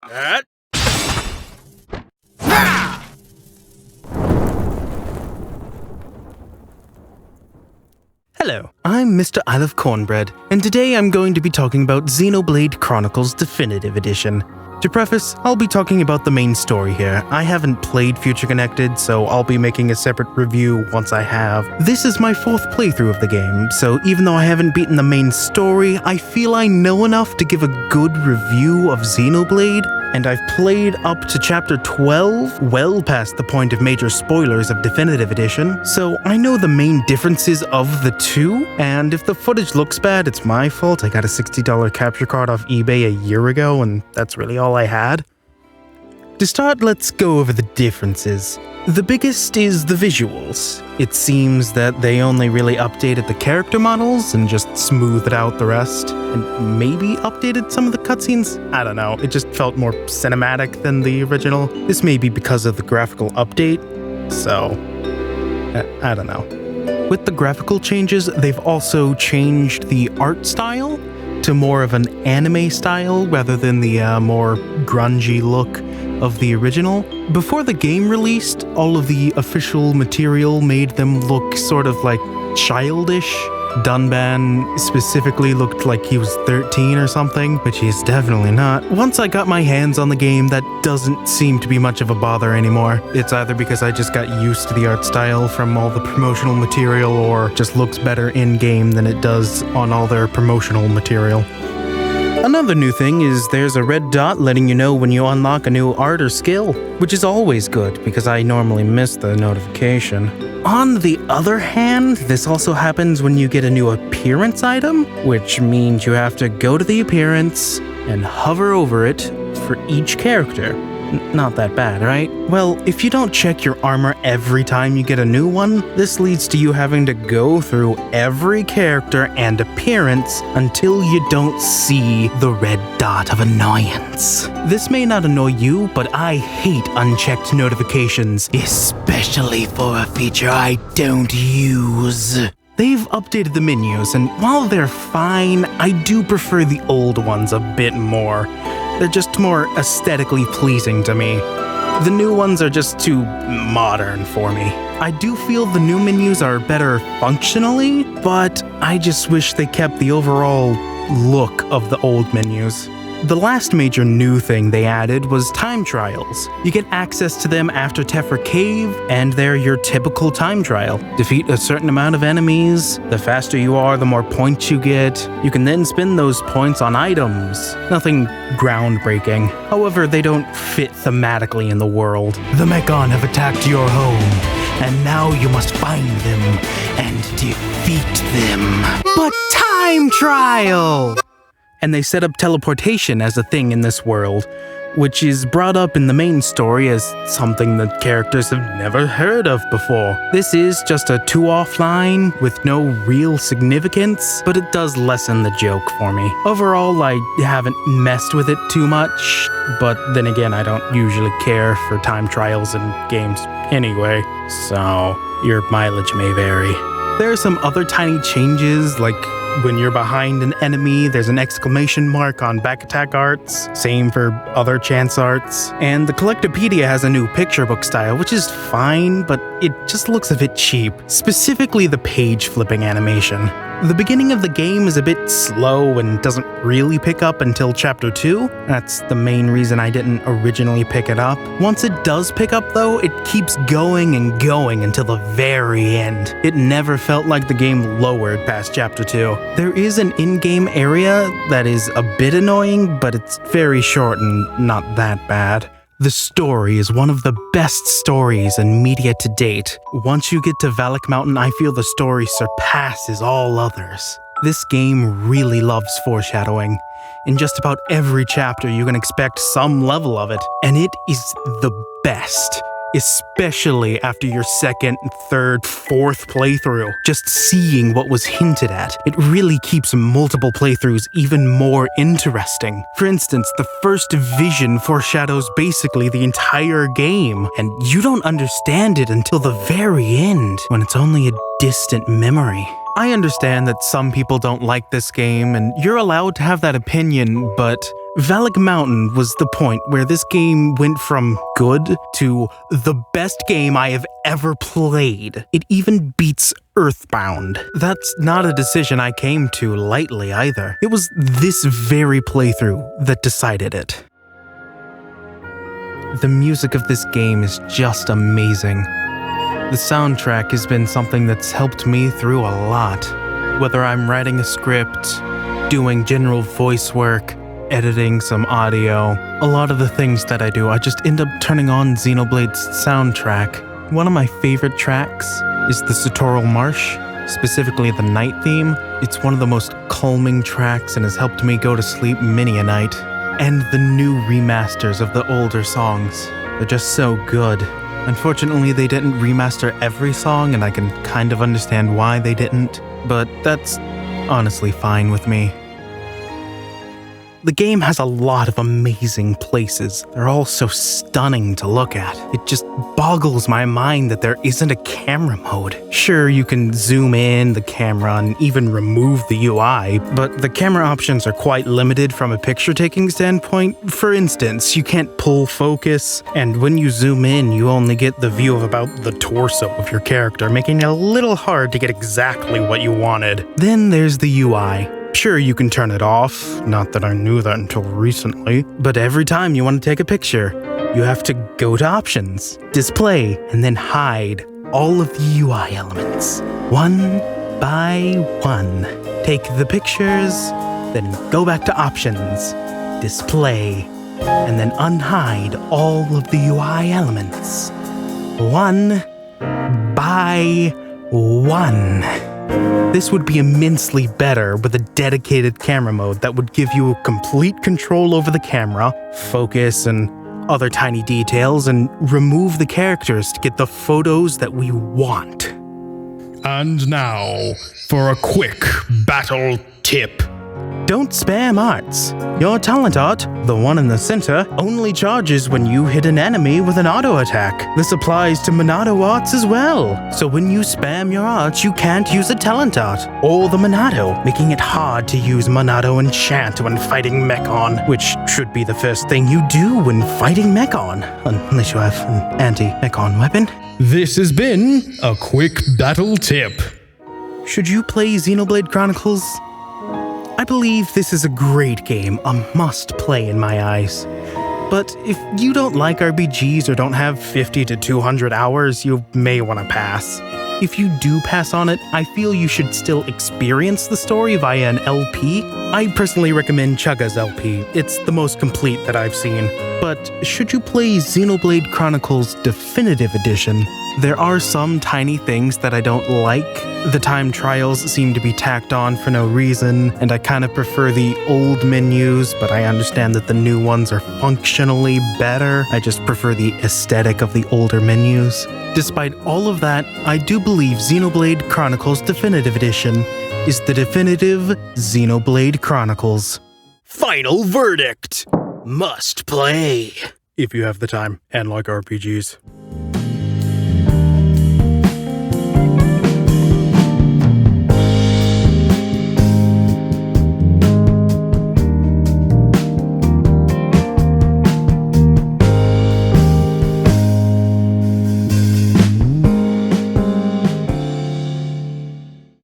Hello, I'm Mr. Mrilovecornbread, and today I'm going to be talking about Xenoblade Chronicles Definitive Edition. To preface, I'll be talking about the main story here. I haven't played Future Connected, so I'll be making a separate review once I have. This is my 4th playthrough of the game, so even though I haven't beaten the main story, I feel I know enough to give a good review of Xenoblade, and I've played up to chapter 12, well past the point of major spoilers of Definitive Edition, so I know the main differences of the two, and if the footage looks bad, it's my fault. I got a $60 capture card off eBay a year ago, and that's really all I had. To start, let's go over the differences. The biggest is the visuals. It seems that they only really updated the character models and just smoothed out the rest, and maybe updated some of the cutscenes? I don't know, it just felt more cinematic than the original. This may be because of the graphical update, so I don't know. With the graphical changes, they've also changed the art style to more of an anime style rather than the more grungy look of the original. Before the game released, all of the official material made them look sort of like childish. Dunban specifically looked like he was 13 or something, which he's definitely not. Once I got my hands on the game, that doesn't seem to be much of a bother anymore. It's either because I just got used to the art style from all the promotional material, or just looks better in-game than it does on all their promotional material. Another new thing is there's a red dot letting you know when you unlock a new art or skill, which is always good because I normally miss the notification. On the other hand, this also happens when you get a new appearance item, which means you have to go to the appearance and hover over it for each character. Not that bad, right? Well, if you don't check your armor every time you get a new one, this leads to you having to go through every character and appearance until you don't see the red dot of annoyance. This may not annoy you, but I hate unchecked notifications, especially for a feature I don't use. They've updated the menus, and while they're fine, I do prefer the old ones a bit more. They're just more aesthetically pleasing to me. The new ones are just too modern for me. I do feel the new menus are better functionally, but I just wish they kept the overall look of the old menus. The last major new thing they added was time trials. You get access to them after Tephra Cave, and they're your typical time trial. Defeat a certain amount of enemies. The faster you are, the more points you get. You can then spend those points on items. Nothing groundbreaking. However, they don't fit thematically in the world. The Mechon have attacked your home, and now you must find them and defeat them. But time trial! And they set up teleportation as a thing in this world, which is brought up in the main story as something that characters have never heard of before. This is just a 2 offline with no real significance, but it does lessen the joke for me. Overall, I haven't messed with it too much, but then again, I don't usually care for time trials in games anyway, so your mileage may vary. There are some other tiny changes, like when you're behind an enemy, there's an exclamation mark on back attack arts. Same for other chance arts. And the Collectopedia has a new picture book style, which is fine, but it just looks a bit cheap. Specifically the page flipping animation. The beginning of the game is a bit slow and doesn't really pick up until chapter 2. That's the main reason I didn't originally pick it up. Once it does pick up though, it keeps going and going until the very end. It never felt like the game lowered past chapter 2. There is an in-game area that is a bit annoying, but it's very short and not that bad. The story is one of the best stories in media to date. Once you get to Valak Mountain, I feel the story surpasses all others. This game really loves foreshadowing. In just about every chapter, you can expect some level of it, and it is the best. Especially after your second, third, fourth playthrough. Just seeing what was hinted at, it really keeps multiple playthroughs even more interesting. For instance, the first vision foreshadows basically the entire game, and you don't understand it until the very end, when it's only a distant memory. I understand that some people don't like this game, and you're allowed to have that opinion, but Valak Mountain was the point where this game went from good to the best game I have ever played. It even beats Earthbound. That's not a decision I came to lightly either. It was this very playthrough that decided it. The music of this game is just amazing. The soundtrack has been something that's helped me through a lot. Whether I'm writing a script, doing general voice work, editing some audio, a lot of the things that I do, I just end up turning on Xenoblade's soundtrack. One of my favorite tracks is the Satoral Marsh, specifically the night theme. It's one of the most calming tracks and has helped me go to sleep many a night. And the new remasters of the older songs. They're just so good. Unfortunately, they didn't remaster every song, and I can kind of understand why they didn't, but that's honestly fine with me. The game has a lot of amazing places. They're all so stunning to look at. It just boggles my mind that there isn't a camera mode. Sure, you can zoom in the camera and even remove the UI, but the camera options are quite limited from a picture-taking standpoint. For instance, you can't pull focus, and when you zoom in, you only get the view of about the torso of your character, making it a little hard to get exactly what you wanted. Then there's the UI. Sure, you can turn it off, not that I knew that until recently, but every time you want to take a picture, you have to go to Options, Display, and then hide all of the UI elements, one by one. Take the pictures, then go back to Options, Display, and then unhide all of the UI elements, one by one. This would be immensely better with a dedicated camera mode that would give you complete control over the camera, focus, and other tiny details, and remove the characters to get the photos that we want. And now, for a quick battle tip. Don't spam arts. Your talent art, the one in the center, only charges when you hit an enemy with an auto attack. This applies to Monado arts as well. So when you spam your arts, you can't use a talent art or the Monado, making it hard to use Monado enchant when fighting Mechon, which should be the first thing you do when fighting Mechon, unless you have an anti-Mechon weapon. This has been a quick battle tip. Should you play Xenoblade Chronicles? I believe this is a great game, a must-play in my eyes. But if you don't like RPGs or don't have 50 to 200 hours, you may want to pass. If you do pass on it, I feel you should still experience the story via an LP. I personally recommend Chugga's LP. It's the most complete that I've seen. But should you play Xenoblade Chronicles Definitive Edition, there are some tiny things that I don't like. The time trials seem to be tacked on for no reason, and I kind of prefer the old menus, but I understand that the new ones are functionally better. I just prefer the aesthetic of the older menus. Despite all of that, I do believe Xenoblade Chronicles Definitive Edition is the definitive Xenoblade Chronicles. Final verdict! Must play! If you have the time and like RPGs.